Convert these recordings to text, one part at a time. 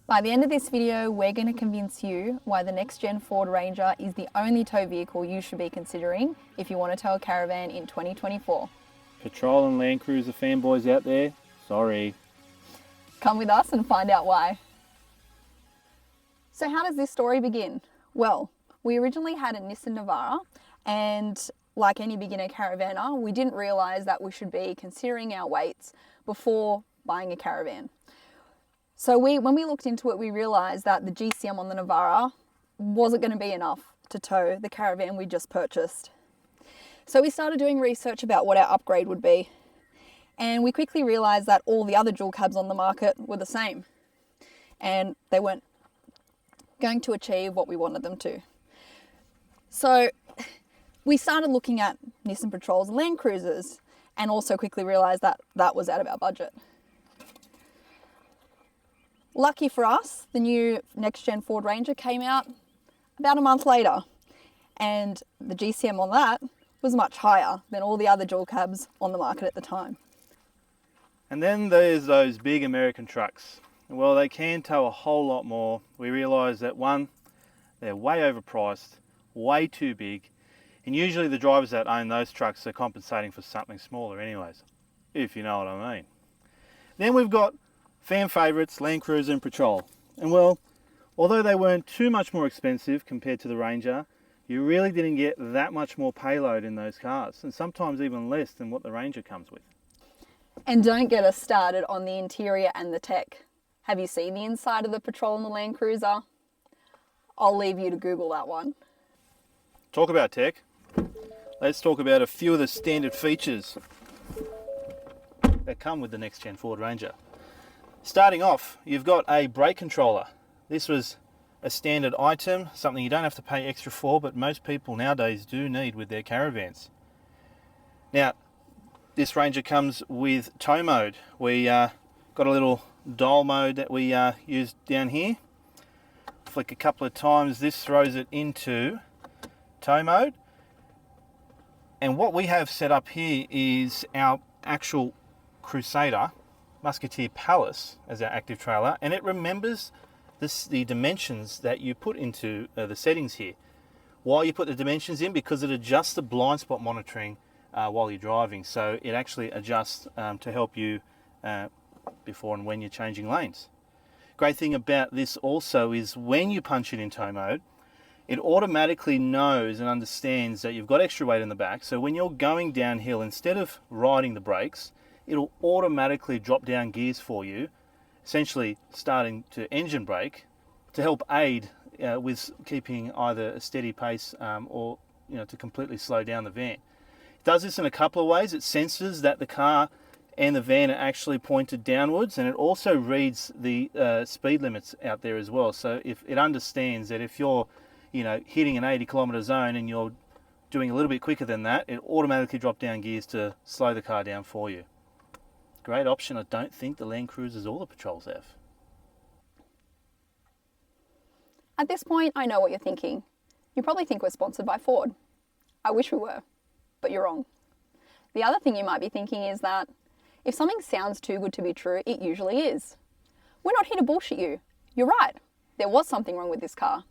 By the end of this video, we're going to convince you why the next gen Ford Ranger is the only tow vehicle you should be considering if you want to tow a Caravan in 2024. Patrol and Landcruiser fanboys out there, sorry. Come with us and find out why. So how does this story begin? Well, we originally had a Nissan Navara, and like any beginner Caravaner, we didn't realise that we should be considering our weights before buying a Caravan. So when we looked into it, we realised that the GCM on the Navara wasn't going to be enough to tow the Caravan we just purchased. So we started doing research about what our upgrade would be, and we quickly realised that all the other dual cabs on the market were the same, and they weren't going to achieve what we wanted them to. So we started looking at Nissan Patrols and Landcruisers, and also quickly realised that that was out of our budget. Lucky for us, the new next-gen Ford Ranger came out about a month later, and the GCM on that was much higher than all the other dual cabs on the market at the time. And then there's those big American trucks. Well, they can tow a whole lot more. We realised that one, they're way overpriced, way too big, and usually the drivers that own those trucks are compensating for something smaller anyways, if you know what I mean. Then we've got fan favourites, Landcruiser and Patrol. And well, although they weren't too much more expensive compared to the Ranger, you really didn't get that much more payload in those cars, and sometimes even less than what the Ranger comes with. And don't get us started on the interior and the tech. Have you seen the inside of the Patrol and the Landcruiser? I'll leave you to Google that one. Talk about tech. Let's talk about a few of the standard features that come with the next gen Ford Ranger. Starting off, you've got a brake controller. This was a standard item, something you don't have to pay extra for, but most people nowadays do need with their Caravans. Now, this Ranger comes with tow mode. We got a little dial mode that we used down here. Flick a couple of times, this throws it into tow mode. And what we have set up here is our actual Crusader Musketeer Palace as our active trailer, and it remembers the dimensions that you put into the settings here. Why you put the dimensions in? Because it adjusts the blind spot monitoring while you're driving, so it actually adjusts to help you before and when you're changing lanes. Great thing about this also is when you punch it in tow mode, it automatically knows and understands that you've got extra weight in the back, so when you're going downhill, instead of riding the brakes, it'll automatically drop down gears for you, essentially starting to engine brake to help aid with keeping either a steady pace or to completely slow down the van. It does this in a couple of ways. It senses that the car and the van are actually pointed downwards, and it also reads the speed limits out there as well. So if it understands that if you're hitting an 80-kilometre zone and you're doing a little bit quicker than that, it automatically drops down gears to slow the car down for you. Great option I don't think the Landcruisers or the Patrols have. At this point, I know what you're thinking. You probably think we're sponsored by Ford. I wish we were, but you're wrong. The other thing you might be thinking is that if something sounds too good to be true, it usually is. We're not here to bullshit you. You're right. There was something wrong with this car.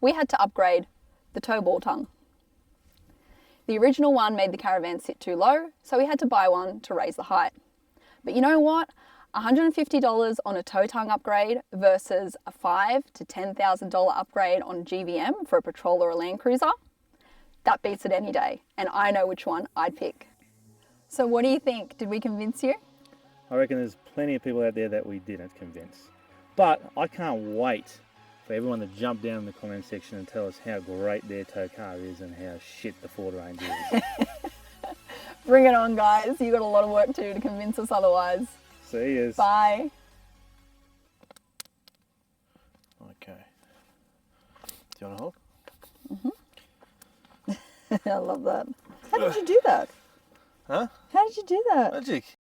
We had to upgrade the tow ball tongue. The original one made the Caravan sit too low, so we had to buy one to raise the height. But you know what? $150 on a tow tongue upgrade versus a $5,000 to $10,000 upgrade on GVM for a Patrol or a Landcruiser, that beats it any day. And I know which one I'd pick. So what do you think? Did we convince you? I reckon there's plenty of people out there that we didn't convince. But I can't wait for everyone to jump down in the comment section and tell us how great their tow car is and how shit the Ford Ranger is. Bring it on, guys. You've got a lot of work to do to convince us otherwise. See yous. Bye. Okay. Do you want to hold? I love that. How did you do that? Huh? How did you do that? Magic.